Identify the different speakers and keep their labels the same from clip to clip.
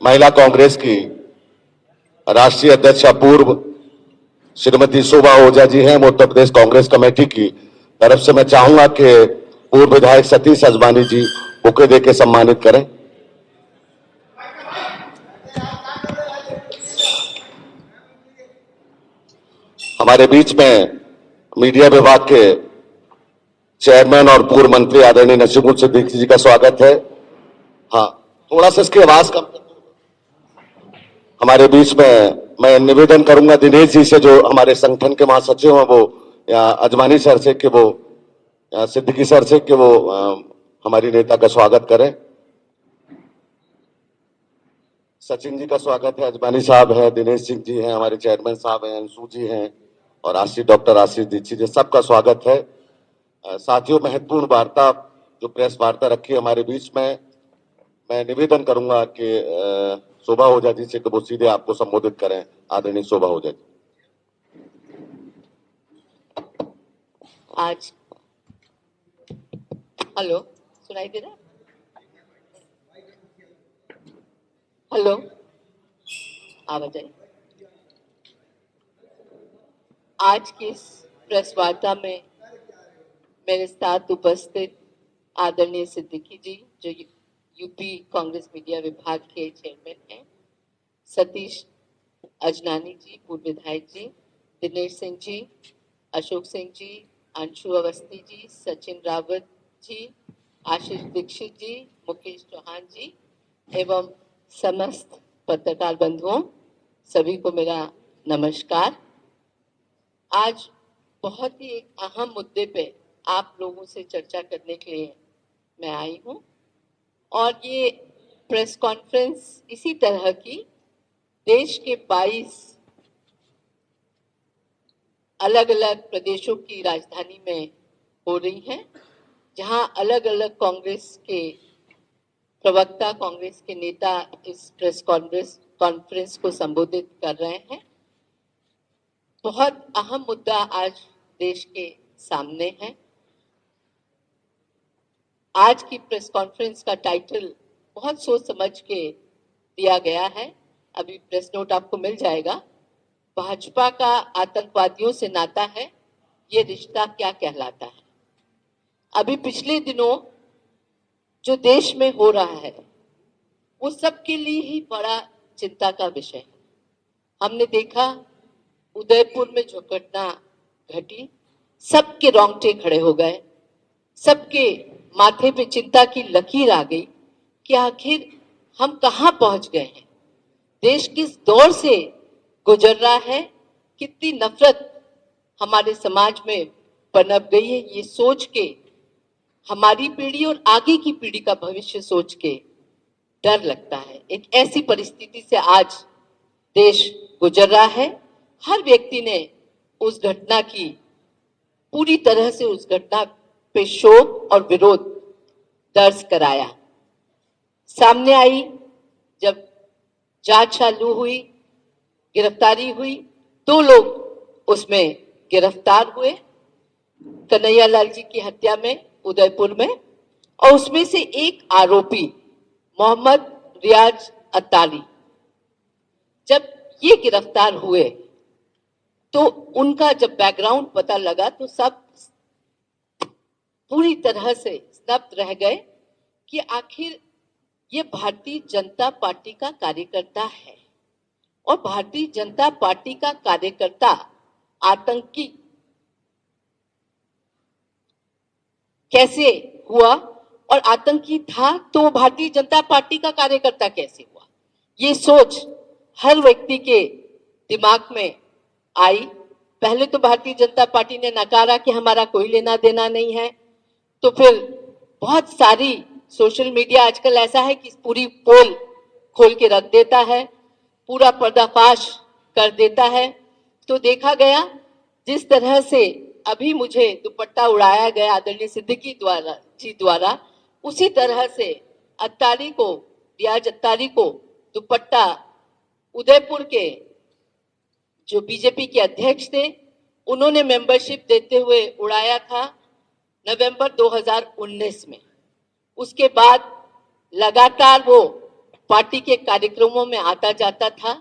Speaker 1: महिला कांग्रेस की राष्ट्रीय अध्यक्ष पूर्व श्रीमती शोभा ओझा जी हैं, उत्तर प्रदेश कांग्रेस कमेटी की तरफ से मैं चाहूंगा कि पूर्व विधायक सतीश अजवानी जी बुके देके सम्मानित करें। हमारे बीच में मीडिया विभाग के चेयरमैन और पूर्व मंत्री आदरणीय नसीमुद्दीन सिद्दीकी जी का स्वागत है। हाँ, थोड़ा सा इसकी आवाज कम कर दो। हमारे बीच में मैं निवेदन करूंगा दिनेश जी से, जो हमारे संगठन के महासचिव हैं, वो या अजवानी सर से कि वो सिद्दीकी सर से कि वो हमारी नेता का स्वागत करें। सचिन जी का स्वागत है, अजवानी साहब है, दिनेश सिंह जी हैं, हमारे चेयरमैन साहब हैं, अंशु जी हैं और डॉक्टर आशीष दीक्षित जी, सबका स्वागत है। साथियों, महत्वपूर्ण वार्ता जो प्रेस वार्ता रखी है हमारे बीच में, मैं निवेदन करूंगा कि शोभा ओझा जी से कि वो सीधे आपको संबोधित करें। आदरणीय शोभा ओझा जी।
Speaker 2: आज हेलो, सुनाई दे रहा है? हेलो, आवाज आई? आज की इस प्रेस वार्ता में मेरे साथ उपस्थित आदरणीय सिद्दीकी जी, जो यूपी कांग्रेस मीडिया विभाग के चेयरमैन हैं, सतीश अजनानी जी, पूर्व विधायक जी, दिनेश सिंह जी, अशोक सिंह जी, अंशु अवस्थी जी, सचिन रावत जी, आशीष दीक्षित जी, मुकेश चौहान जी एवं समस्त पत्रकार बंधुओं, सभी को मेरा नमस्कार। आज बहुत ही एक अहम मुद्दे पे आप लोगों से चर्चा करने के लिए मैं आई हूं और ये प्रेस कॉन्फ्रेंस इसी तरह की देश के 22 अलग अलग प्रदेशों की राजधानी में हो रही है, जहां अलग अलग कांग्रेस के प्रवक्ता, कांग्रेस के नेता इस प्रेस कॉन्फ्रेंस को संबोधित कर रहे हैं। बहुत अहम मुद्दा आज देश के सामने है। आज की प्रेस कॉन्फ्रेंस का टाइटल बहुत सोच समझ के दिया गया है, अभी प्रेस नोट आपको मिल जाएगा। भाजपा का आतंकवादियों से नाता है, ये रिश्ता क्या कहलाता है। अभी पिछले दिनों जो देश में हो रहा है वो सबके लिए ही बड़ा चिंता का विषय है। हमने देखा उदयपुर में जो घटना घटी, सबके रोंगटे खड़े हो गए, सबके माथे पे चिंता की लकीर आ गई कि आखिर हम कहां पहुंच गए हैं, देश किस दौर से गुजर रहा है, कितनी नफरत हमारे समाज में पनप गई है। ये सोच के हमारी पीढ़ी और आगे की पीढ़ी का भविष्य सोच के डर लगता है। एक ऐसी परिस्थिति से आज देश गुजर रहा है। हर व्यक्ति ने उस घटना की पूरी तरह से उस घटना पे शोक और विरोध दर्ज कराया। सामने आई जब जांच चालू हुई, गिरफ्तारी हुई, 2 लोग उसमें गिरफ्तार हुए कन्हैया लाल जी की हत्या में उदयपुर में, और उसमें से एक आरोपी मोहम्मद रियाज अत्तारी, जब ये गिरफ्तार हुए तो उनका जब बैकग्राउंड पता लगा तो सब पूरी तरह से स्तब्ध रह गए कि आखिर ये भारतीय जनता पार्टी का कार्यकर्ता है और भारतीय जनता पार्टी का कार्यकर्ता आतंकी कैसे हुआ, और आतंकी था तो भारतीय जनता पार्टी का कार्यकर्ता कैसे हुआ। ये सोच हर व्यक्ति के दिमाग में आई। पहले तो भारतीय जनता पार्टी ने नकारा कि हमारा कोई लेना देना नहीं है, तो फिर बहुत सारी सोशल मीडिया आजकल ऐसा है कि पूरी पोल खोल के रख देता है, पूरा पर्दाफाश कर देता है। तो देखा गया जिस तरह से अभी मुझे दुपट्टा उड़ाया गया आदरणीय सिद्दीकी द्वारा, उसी तरह से अत्तारी को, रियाज अत्तारी को दुपट्टा उदयपुर के जो बीजेपी के अध्यक्ष थे उन्होंने मेंबरशिप देते हुए उड़ाया था नवंबर 2019 में। उसके बाद लगातार वो पार्टी के कार्यक्रमों में आता जाता था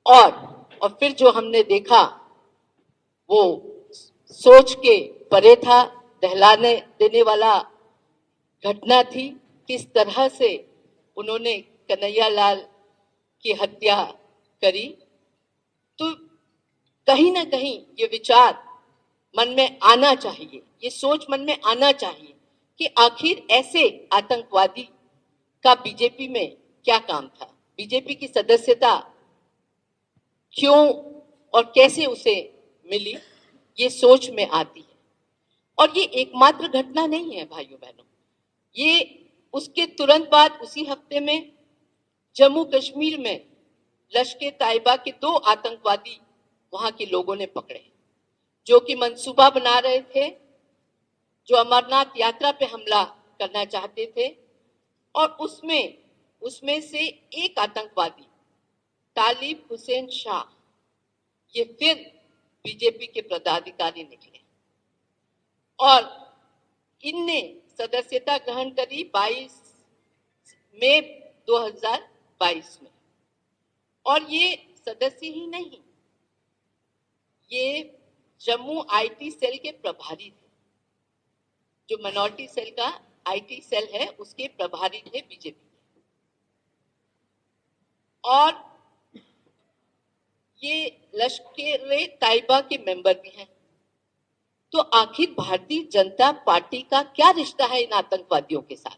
Speaker 2: और फिर जो हमने देखा वो सोच के परे था, दहलाने देने वाला घटना थी। किस तरह से उन्होंने कन्हैयालाल की हत्या करी। तो कहीं ना कहीं ये विचार मन में आना चाहिए, ये सोच मन में आना चाहिए कि आखिर ऐसे आतंकवादी का बीजेपी में क्या काम था, बीजेपी की सदस्यता क्यों और कैसे उसे मिली, ये सोच में आती है। और ये एकमात्र घटना नहीं है भाइयों बहनों, ये उसके तुरंत बाद उसी हफ्ते में जम्मू कश्मीर में लश्कर ताइबा के 2 आतंकवादी वहां के लोगों ने पकड़े, जो कि मंसूबा बना रहे थे, जो अमरनाथ यात्रा पे हमला करना चाहते थे। और उसमें से एक आतंकवादी तालिब हुसैन शाह, ये फिर बीजेपी के पदाधिकारी निकले और इनने सदस्यता ग्रहण करी 22 मई 2022 में। और ये सदस्य ही नहीं, ये जम्मू आईटी सेल के प्रभारी थे, जो मिनॉरिटी सेल का आईटी सेल है उसके प्रभारी थे बीजेपी। और ये लश्कर ताइबा के मेंबर भी हैं। तो आखिर भारतीय जनता पार्टी का क्या रिश्ता है इन आतंकवादियों के साथ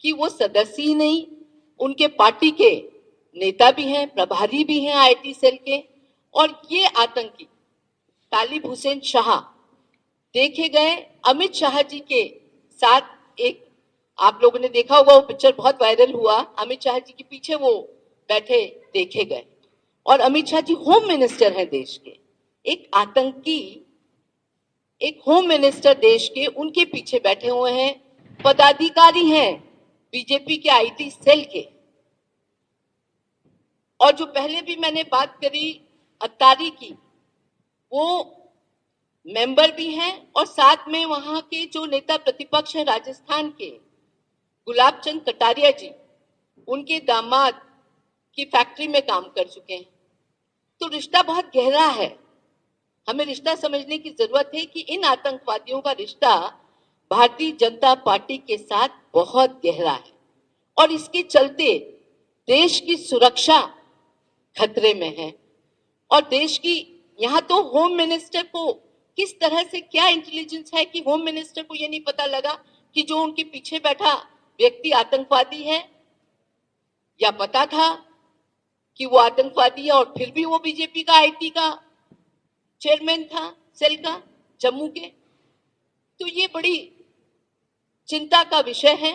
Speaker 2: कि वो सदस्य ही नहीं, उनके पार्टी के नेता भी हैं, प्रभारी भी हैं आईटी सेल के। और ये आतंकी तालिब हुसैन शाह देखे गए अमित शाह जी के साथ, एक आप लोगों ने देखा होगा वो पिक्चर बहुत वायरल हुआ, अमित शाह जी के पीछे वो बैठे देखे गए। और अमित शाह जी होम मिनिस्टर हैं देश के, एक आतंकी एक होम मिनिस्टर देश के उनके पीछे बैठे हुए हैं, पदाधिकारी हैं बीजेपी के आईटी सेल के। और जो पहले भी मैंने बात करी अत्तारी की, वो मेंबर भी हैं और साथ में वहां के जो नेता प्रतिपक्ष हैं राजस्थान के गुलाब चंद कटारिया जी, उनके दामाद की फैक्ट्री में काम कर चुके हैं। तो रिश्ता बहुत गहरा है, हमें रिश्ता समझने की जरूरत है कि इन आतंकवादियों का रिश्ता भारतीय जनता पार्टी के साथ बहुत गहरा है और इसके चलते देश की सुरक्षा खतरे में है। और देश की, यहाँ तो होम मिनिस्टर को किस तरह से क्या इंटेलिजेंस है कि होम मिनिस्टर को ये नहीं पता लगा कि जो उनके पीछे बैठा व्यक्ति आतंकवादी है, या पता था कि वो आतंकवादी है और फिर भी वो बीजेपी का आईटी का चेयरमैन था सेल का जम्मू के। तो ये बड़ी चिंता का विषय है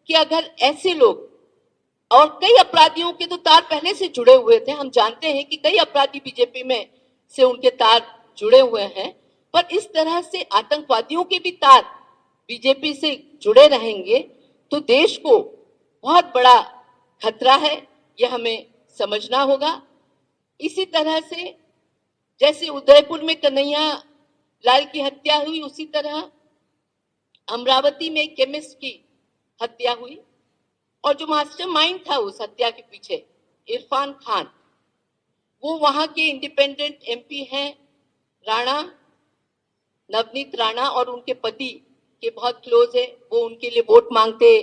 Speaker 2: कि अगर ऐसे लोग, और कई अपराधियों के तो तार पहले से जुड़े हुए थे, हम जानते हैं कि कई अपराधी बीजेपी में से उनके तार जुड़े हुए हैं, पर इस तरह से आतंकवादियों के भी तार बीजेपी से जुड़े रहेंगे तो देश को बहुत बड़ा खतरा है, यह हमें समझना होगा। इसी तरह से जैसे उदयपुर में कन्हैया लाल की हत्या हुई, उसी तरह अमरावती में केमिस्ट की हत्या हुई और जो मास्टरमाइंड था उस हत्या के पीछे इरफान खान, वो वहां के इंडिपेंडेंट एमपी हैं राणा, नवनीत राणा, और उनके पति के बहुत क्लोज है, वो उनके लिए वोट मांगते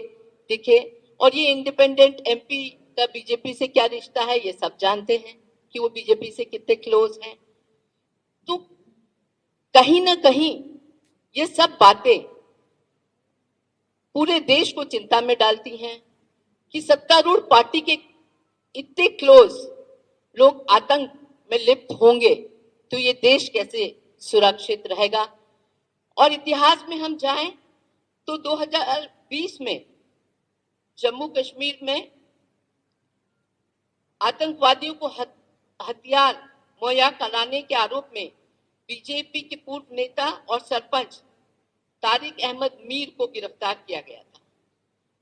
Speaker 2: दिखे। और ये इंडिपेंडेंट एमपी का बीजेपी से क्या रिश्ता है ये सब जानते हैं कि वो बीजेपी से कितने क्लोज हैं। तो कहीं ना कहीं ये सब बातें पूरे देश को चिंता में डालती हैं कि सत्तारूढ़ पार्टी के इतने क्लोज लोग आतंक में लिप्त होंगे तो ये देश कैसे सुरक्षित रहेगा। और इतिहास में हम जाएं तो 2020 में जम्मू कश्मीर में आतंकवादियों को हथियार मुहैया कराने के आरोप में बीजेपी के पूर्व नेता और सरपंच तारिक अहमद मीर को गिरफ्तार किया गया था।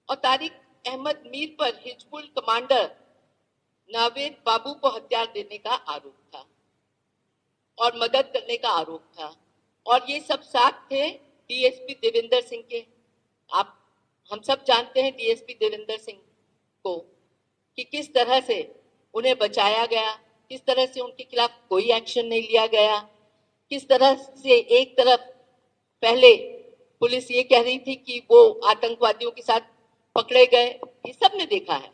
Speaker 2: और तारिक अहमद मीर पर हिजबुल कमांडर नावेद बाबू को हथियार देने का आरोप था और मदद करने का आरोप था। और ये सब साथ थे डीएसपी देवेंद्र सिंह के, हम सब जानते हैं डीएसपी देवेंद्र सिंह को। कि किस तरह से उन्हें बचाया गया, किस तरह से उनके खिलाफ कोई एक्शन नहीं लिया गया, किस तरह से एक तरफ पहले पुलिस ये कह रही थी कि वो आतंकवादियों के साथ पकड़े गए, ये सब ने देखा है,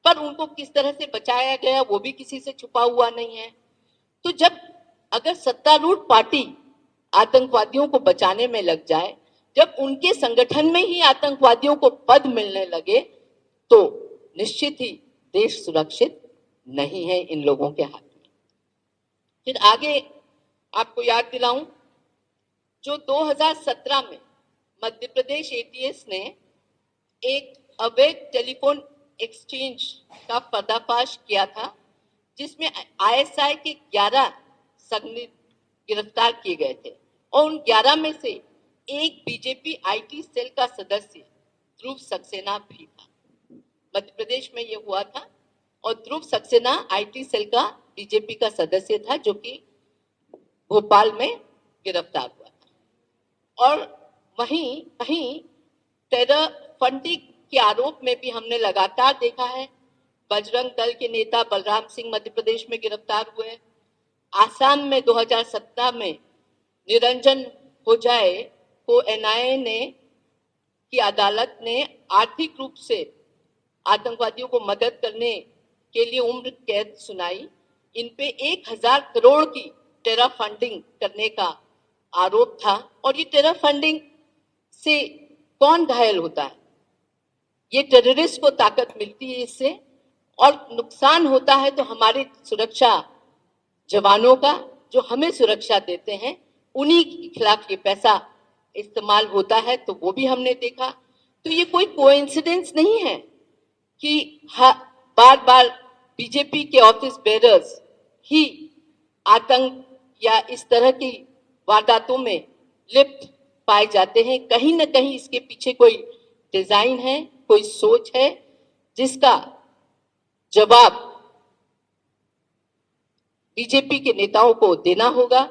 Speaker 2: पर उनको किस तरह से बचाया गया वो भी किसी से छुपा हुआ नहीं है। तो जब अगर सत्तारूढ़ पार्टी आतंकवादियों को बचाने में लग जाए, जब उनके संगठन में ही आतंकवादियों को पद मिलने लगे, तो निश्चित ही देश सुरक्षित नहीं है इन लोगों के हाथ में। फिर आगे आपको याद दिलाऊं, जो 2017 में मध्य प्रदेश एटीएस ने एक अवैध टेलीफोन एक्सचेंज का पर्दाफाश किया था, जिसमें आईएसआई के 11 संदिग्ध गिरफ्तार किए गए थे और उन 11 में से एक बीजेपी आईटी सेल का सदस्य ध्रुव सक्सेना भी था। मध्य प्रदेश में यह हुआ था और ध्रुव सक्सेना आईटी सेल का बीजेपी का सदस्य था, जो कि भोपाल में गिरफ्तार हुआ था। और वहीं टेरर फंडिंग के आरोप में भी हमने लगातार देखा है, बजरंग दल के नेता बलराम सिंह मध्य प्रदेश में गिरफ्तार हुए। आसाम में 2017 में निरंजन होजाए को एनआईए ने की अदालत ने आर्थिक रूप से आतंकवादियों को मदद करने के लिए उम्र कैद सुनाई। इन पे 1000 करोड़ की टेरर फंडिंग करने का आरोप था और ये टेरर फंडिंग से कौन घायल होता है? ये टेररिस्ट को ताकत मिलती है इससे, और नुकसान होता है तो हमारे सुरक्षा जवानों का, जो हमें सुरक्षा देते हैं, उन्हीं के खिलाफ ये पैसा इस्तेमाल होता है, तो वो भी हमने देखा। तो ये कोई कोइंसिडेंस नहीं है कि बार बार बीजेपी के ऑफिस बेरर्स ही आतंक या इस तरह की वारदातों में लिप्त पाए जाते हैं। कहीं ना कहीं इसके पीछे कोई डिजाइन है, कोई सोच है, जिसका जवाब बीजेपी के नेताओं को देना होगा,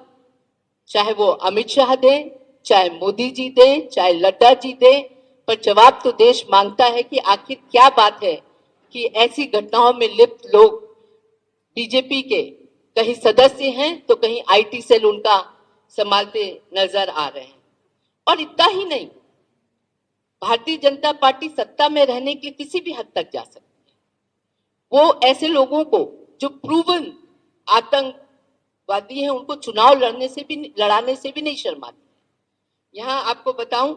Speaker 2: चाहे वो अमित शाह दे, चाहे मोदी जी दे, चाहे लड्डा जी दे, पर जवाब तो देश मांगता है कि आखिर क्या बात है कि ऐसी घटनाओं में लिप्त लोग बीजेपी के कहीं सदस्य हैं तो कहीं आईटी सेल उनका संभालते नजर आ रहे हैं। और इतना ही नहीं, भारतीय जनता पार्टी सत्ता में रहने के लिए किसी भी हद तक जा सकती है। वो ऐसे लोगों को जो प्रूवन आतंकवादी हैं, उनको चुनाव लड़ाने से भी नहीं शर्माती। यहाँ आपको बताऊं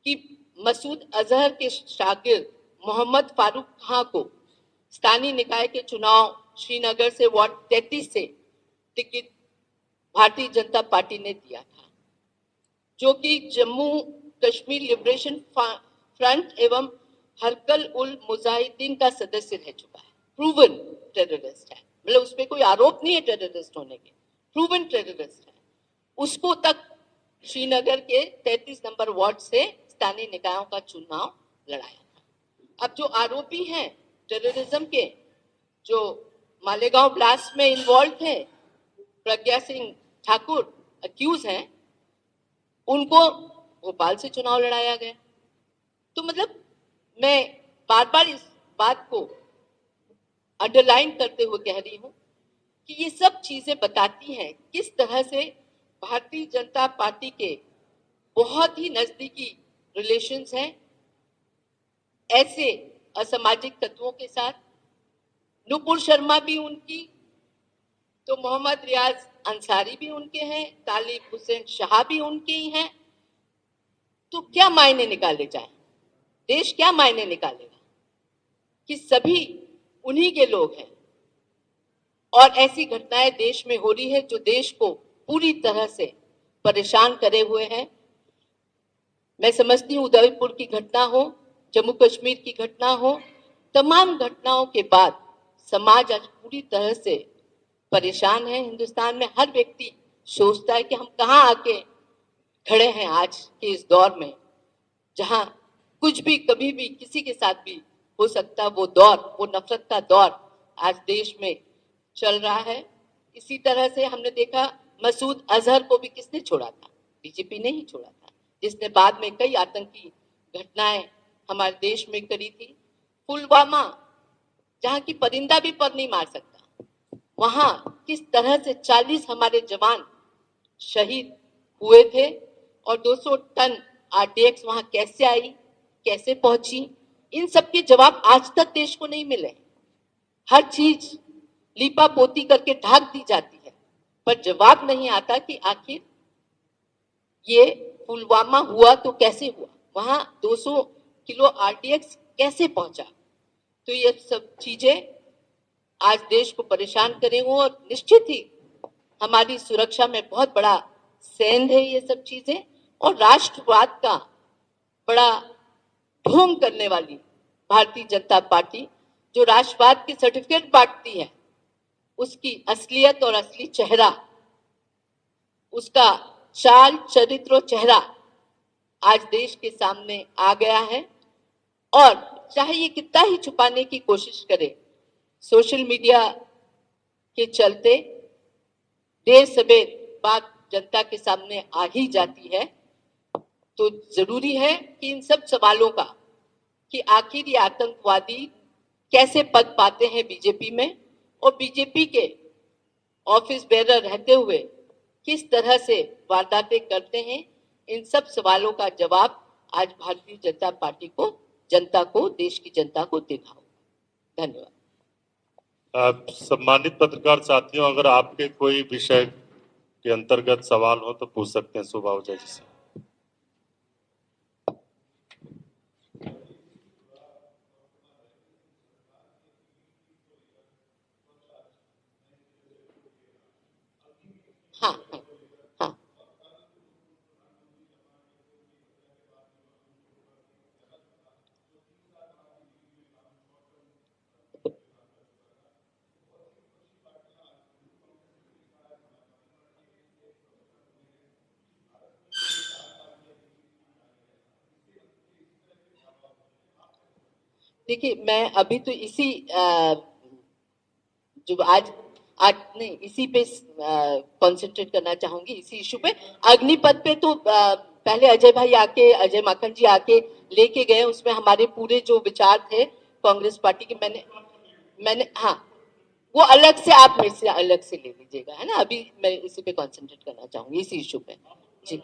Speaker 2: कि मसूद अजहर के शागिर्द मोहम्मद फारूक खां को स्थानीय निकाय के चुनाव श्रीनगर से वार्ड 33 से टिकट भारतीय जनता पार्टी ने दिया था, जो कि जम्मू कश्मीर लिबरेशन फ्रंट एवं हरकल उल मुजाहिदीन का सदस्य रह चुका है। प्रूवन टेररिस्ट है, मतलब उसमें कोई आरोप नहीं है टेररिस्ट होने के, प्रूवन टेररिस्ट है। उसको तक श्रीनगर के 33 नंबर वार्ड से स्थानीय निकायों का चुनाव लड़ाया था। अब जो आरोपी हैं टेररिज्म के, जो मालेगांव ब्लास्ट में इन्वॉल्व थे, प्रज्ञा सिंह ठाकुर अक्यूज हैं, उनको भोपाल से चुनाव लड़ाया गया। तो मतलब मैं बार बार इस बात को अंडरलाइन करते हुए कह रही हूं कि ये सब चीजें बताती हैं किस तरह से भारतीय जनता पार्टी के बहुत ही नजदीकी रिलेशंस हैं ऐसे असामाजिक तत्वों के साथ। नुपुर शर्मा भी उनकी, तो मोहम्मद रियाज अंसारी भी उनके हैं, तालिब हुसैन शाह भी उनके ही हैं। तो क्या मायने निकाले जाए, देश क्या मायने निकालेगा कि सभी उन्हीं के लोग हैं और ऐसी घटनाएं देश में हो रही है जो देश को पूरी तरह से परेशान करे हुए हैं। मैं समझती हूँ उदयपुर की घटना हो, जम्मू कश्मीर की घटना हो, तमाम घटनाओं के बाद समाज आज पूरी तरह से परेशान है। हिंदुस्तान में हर व्यक्ति सोचता है कि हम कहाँ आके खड़े हैं आज के इस दौर में, जहां कुछ भी कभी भी किसी के साथ भी हो सकता। वो दौर, वो नफरत का दौर आज देश में चल रहा है। इसी तरह से हमने देखा मसूद अजहर को भी किसने छोड़ा था? बीजेपी ने ही छोड़ा था, जिसने बाद में कई आतंकी घटनाएं हमारे देश में करी थी। पुलवामा जहां की परिंदा भी पर नहीं मार सकता, वहां किस तरह से 40 हमारे जवान शहीद हुए थे और 200 टन आरडीएक्स वहां कैसे आई, कैसे पहुंची, इन सब के जवाब आज तक देश को नहीं मिले। हर चीज लीपा पोती करके ढक दी जाती है, पर जवाब नहीं आता कि आखिर ये पुलवामा हुआ तो कैसे हुआ, वहां 200 किलो आरडीएक्स कैसे पहुंचा। तो ये सब चीजें आज देश को परेशान करेंगे और निश्चित ही हमारी सुरक्षा में बहुत बड़ा सेंध है ये सब चीजें। और राष्ट्रवाद का बड़ा ढोंग करने वाली भारतीय जनता पार्टी जो राष्ट्रवाद की सर्टिफिकेट बांटती है, उसकी असलियत और असली चेहरा, उसका चाल चरित्र और चेहरा आज देश के सामने आ गया है। और चाहे ये कितना ही छुपाने की कोशिश करे, सोशल मीडिया के चलते देर सवेर बात जनता के सामने आ ही जाती है। तो जरूरी है कि इन सब सवालों का कि आखिर ये आतंकवादी कैसे पद पाते हैं बीजेपी में, और बीजेपी के ऑफिस बेरर रहते हुए किस तरह से वारदातें करते हैं, इन सब सवालों का जवाब आज भारतीय जनता पार्टी को, जनता को, देश की जनता को देना होगा। धन्यवाद।
Speaker 3: सम्मानित पत्रकार साथियों, अगर आपके कोई विषय के अंतर्गत सवाल हो तो पूछ सकते हैं शोभा ओझा जी से।
Speaker 2: हाँ हाँ हाँ। देखिए, मैं अभी तो इसी जो आज आज नहीं, इसी पे कंसंट्रेट करना चाहूंगी, इसी इशू पे। अग्निपथ पे तो पहले अजय भाई आके, अजय माखन जी आके लेके गए, उसमें हमारे पूरे जो विचार थे कांग्रेस पार्टी के, मैंने हाँ, वो अलग से आप मेरे से अलग से ले लीजिएगा, है ना। अभी मैं इसी पे कंसंट्रेट करना चाहूंगी, इसी इशू पे। जी,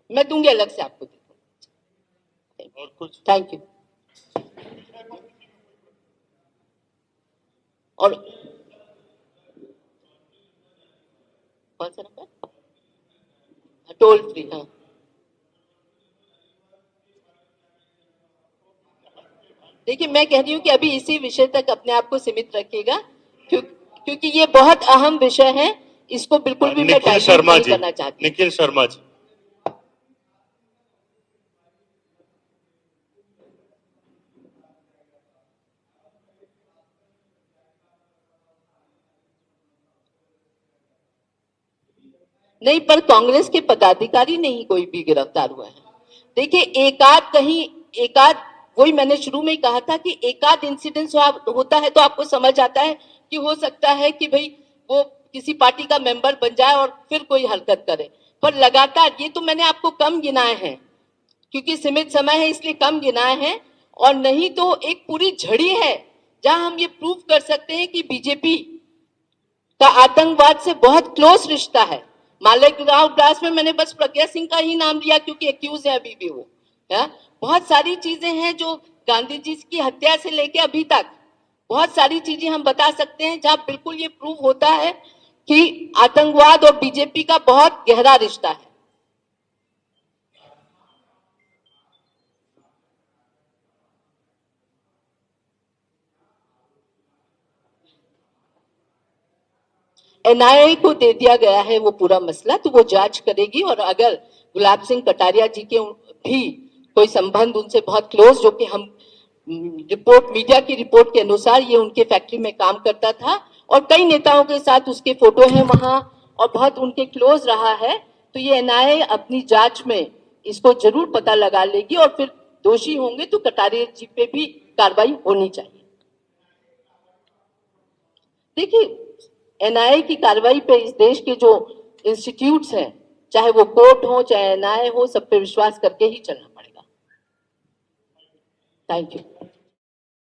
Speaker 2: मैं दूंगी अलग से आपको, देखो।
Speaker 3: और कुछ?
Speaker 2: Thank you. और कौन सा नंबर? टोल फ्री, हाँ। देखिए, मैं कह रही हूँ कि अभी इसी विषय तक अपने आप को सीमित रखिएगा, क्योंकि ये बहुत अहम विषय है, इसको बिल्कुल भी मैं डाइवर्ट नहीं करना चाहती।
Speaker 3: निखिल शर्मा जी।
Speaker 2: नहीं, पर कांग्रेस के पदाधिकारी नहीं कोई भी गिरफ्तार हुआ है। देखिए, एकाध वही मैंने शुरू में ही कहा था कि एकाध इंसिडेंस होता है तो आपको समझ आता है कि हो सकता है कि भाई वो किसी पार्टी का मेंबर बन जाए और फिर कोई हरकत करे, पर लगातार ये तो मैंने आपको कम गिनाए हैं, क्योंकि सीमित समय है इसलिए कम गिनाए हैं। और नहीं तो एक पूरी झड़ी है जहां हम ये प्रूव कर सकते हैं कि बीजेपी का आतंकवाद से बहुत क्लोज रिश्ता है। मालेगांव ब्लास्ट में मैंने बस प्रज्ञा सिंह का ही नाम लिया क्योंकि एक्यूज है अभी भी वो, है? बहुत सारी चीजें हैं जो गांधी जी की हत्या से लेके अभी तक बहुत सारी चीजें हम बता सकते हैं जहां बिल्कुल ये प्रूव होता है कि आतंकवाद और बीजेपी का बहुत गहरा रिश्ता है। एनआईए को दे दिया गया है वो पूरा मसला, तो वो जांच करेगी, और अगर गुलाब सिंह कटारिया जी के भी कोई संबंध उनसे बहुत क्लोज, जो कि हम रिपोर्ट, मीडिया की रिपोर्ट के अनुसार ये उनके फैक्ट्री में काम करता था और कई नेताओं के साथ उसके फोटो हैं वहां और बहुत उनके क्लोज रहा है, तो ये एनआईए अपनी जांच में इसको जरूर पता लगा लेगी और फिर दोषी होंगे तो कटारिया जी पे भी कार्रवाई होनी चाहिए। देखिए, एनआईए की कार्रवाई पे इस देश के जो इंस्टीट्यूट्स हैं, चाहे वो कोर्ट हो चाहे एनआईए हो, सब पे विश्वास करके ही चलना पड़ेगा। Thank you.